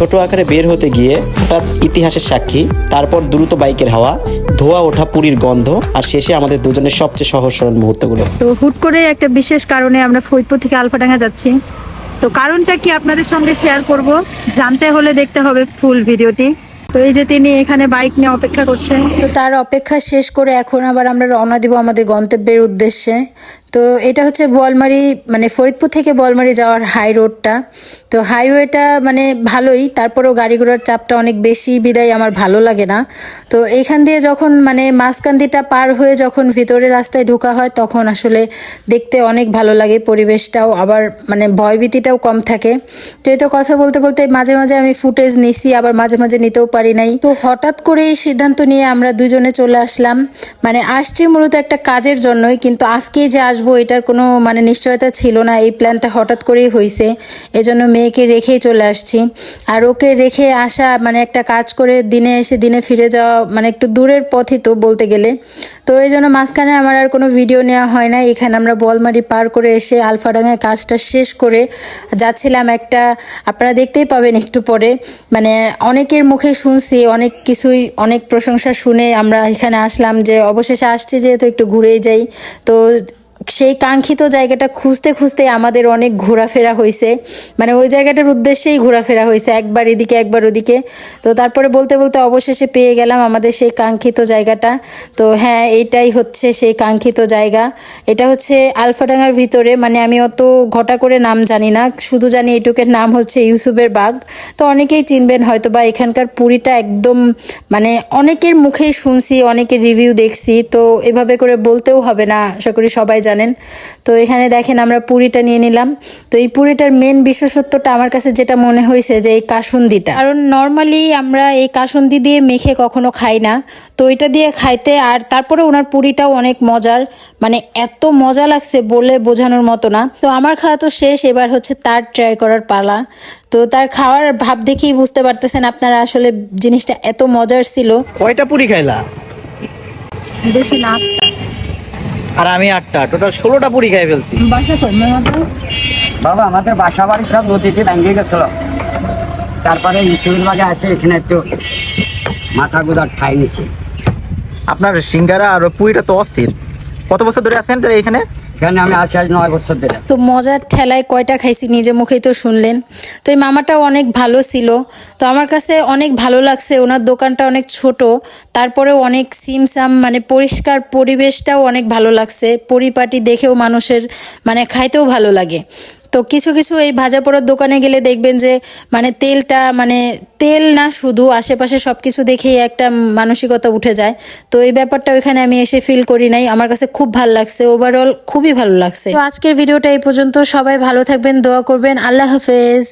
ছোট আকারে বের হতে গিয়ে হঠাৎ ইতিহাসের সাক্ষী, তারপর দ্রুত বাইকের হাওয়া, ধোয়া ওঠা পুরীর গন্ধ, আর শেষে আমাদের দুজনের সবচেয়ে সহজ সরল মুহূর্তগুলো। তো হুট করে একটা বিশেষ কারণে আমরা ফরিদপুর থেকে আলফাডাঙ্গা যাচ্ছি। তো কারণটা কি আপনাদের সঙ্গে শেয়ার করব, জানতে হলে দেখতে হবে ফুল ভিডিওটি। তো এই যে তিনি এখানে বাইক নিয়ে অপেক্ষা করছেন। তো তার অপেক্ষা শেষ করে এখন আবার আমরা রওনা দিব আমাদের গন্তব্যের উদ্দেশ্যে। তো এটা হচ্ছে বোয়ালমারী, মানে ফরিদপুর থেকে বোয়ালমারী যাওয়ার হাই রোডটা। তো হাইওয়েটা মানে ভালোই, তারপরেও গাড়ি ঘোড়ার চাপটা অনেক বেশি বিদায় আমার ভালো লাগে না। তো এইখান দিয়ে যখন মানে মাঝকান্দিটা পার হয়ে যখন ভিতরে রাস্তায় ঢোকা হয় তখন আসলে দেখতে অনেক ভালো লাগে, পরিবেশটাও আবার মানে ভয়ভীতিটাও কম থাকে। তো এই তো কথা বলতে বলতে মাঝে মাঝে আমি ফুটেজ নিছি, আবার মাঝে মাঝে নিতেও পারি নাই। তো হঠাৎ করে এই সিদ্ধান্ত নিয়ে আমরা দুজনে চলে আসলাম। মানে আসছি মূলত একটা কাজের জন্যই, কিন্তু আজকে যে আসবো এটার কোনো মানে নিশ্চয়তা ছিল না। এই প্ল্যানটা হঠাৎ করেই হয়েছে, এজন্য মেয়েকে রেখেই চলে আসছি। আর ওকে রেখে আসা মানে একটা কাজ করে দিনে এসে দিনে ফিরে যাওয়া মানে একটু দূরের পথই তো বলতে গেলে। তো এই জন্য মাঝখানে আমার আর কোনো ভিডিও নেওয়া হয় না। এখানে আমরা বোয়ালমারী পার করে এসে আলফাডাঙ্গায় কাজটা শেষ করে যাচ্ছিলাম একটা, আপনারা দেখতেই পাবেন একটু পরে, মানে অনেকের মুখে শুনছি অনেক কিছুই, অনেক প্রশংসা শুনে আমরা এখানে আসলাম যে অবশেষে আসছি যেহেতু একটু ঘুরেই যাই। তো সেই কাঙ্ক্ষিত জায়গাটা খুঁজতে খুঁজতে আমাদের অনেক ঘোরাফেরা হয়েছে, মানে ওই জায়গাটার উদ্দেশ্যেই ঘোরাফেরা হয়েছে, একবার এদিকে একবার ওদিকে। তো তারপরে বলতে বলতে অবশেষে পেয়ে গেলাম আমাদের সেই কাঙ্ক্ষিত জায়গাটা। তো হ্যাঁ, এইটাই হচ্ছে সেই কাঙ্ক্ষিত জায়গা। এটা হচ্ছে আলফাডাঙ্গার ভিতরে, মানে আমি অত ঘটা করে নাম জানি না, শুধু জানি এটুকের নাম হচ্ছে ইউসুফের বাগ। তো অনেকেই চিনবেন হয়তো বা। এখানকার পুরীটা একদম মানে অনেকের মুখেই শুনছি, অনেকের রিভিউ দেখছি, তো এভাবে করে বলতেও হবে না, আশা করি সবাই জানেন। তো এখানে দেখেন আমরা পুরিটা নিয়ে নিলাম। তো এই পুরিটার মেন বিশেষত্বটা আমার কাছে যেটা মনে হয়েছে যে এই কাসুন্দিটা, কারণ নর্মালি আমরা এই কাসুন্দি দিয়ে মেখে কখনো খাই না, তো এটা দিয়ে খাইতে, আর তারপরে ওনার পুরিটাও অনেক মজার, মানে এত মজা লাগছে বলে বোঝানোর মতো না। তো আমার খাওয়া তো শেষ, এবার হচ্ছে তার ট্রাই করার পালা। তো তার খাওয়ার ভাব দেখেই বুঝতে পারতেছেন আপনারা আসলে জিনিসটা এত মজার ছিল। কয়টা পুরি খাইলা? বেশি না, আর আমি 8টা, টোটাল 16টা পুরি খাই ফেলছি। বাসা কই মামাটা? বাবা আমাদের বাসা বাড়ি সব নদীতে ভেঙে গেছিল, তারপরে ইসুরের বাগে আছে, এখানে একটু মাথা গুদার ঠাই নিছে। আপনার সিঙ্গারা আর পুরিটা তো অস্থির। কত বছর ধরে আছেন তাহলে এখানে? এখানে আমি আছি আজ 9 বছর ধরে। তো মজার ঠেলায় কয়টা খাইছি নিজে মুখেই তো শুনলেন। তো এই মামাটাও অনেক ভালো ছিল, তো আমার কাছে অনেক ভালো লাগছে। ওনার দোকানটা অনেক ছোট, তারপরেও অনেক সিমসাম, মানে পরিষ্কার, পরিবেশটাও অনেক ভালো লাগছে। পরিপাটি দেখেও মানুষের মানে খাইতেও ভালো লাগে। তো কিছু কিছু এই ভাজা পোড়ার দোকানে গেলে দেখবেন যে মানে তেলটা, মানে তেল না শুধু, আশেপাশে সব কিছু দেখেই একটা মানসিকতা উঠে যায়। তো এই ব্যাপারটা ওইখানে আমি এসে ফিল করি নাই, আমার কাছে খুব ভালো লাগছে, ওভারঅল খুবই ভালো লাগছে। তো আজকের ভিডিওটা এই পর্যন্ত, সবাই ভালো থাকবেন, দোয়া করবেন, আল্লাহ হাফেজ।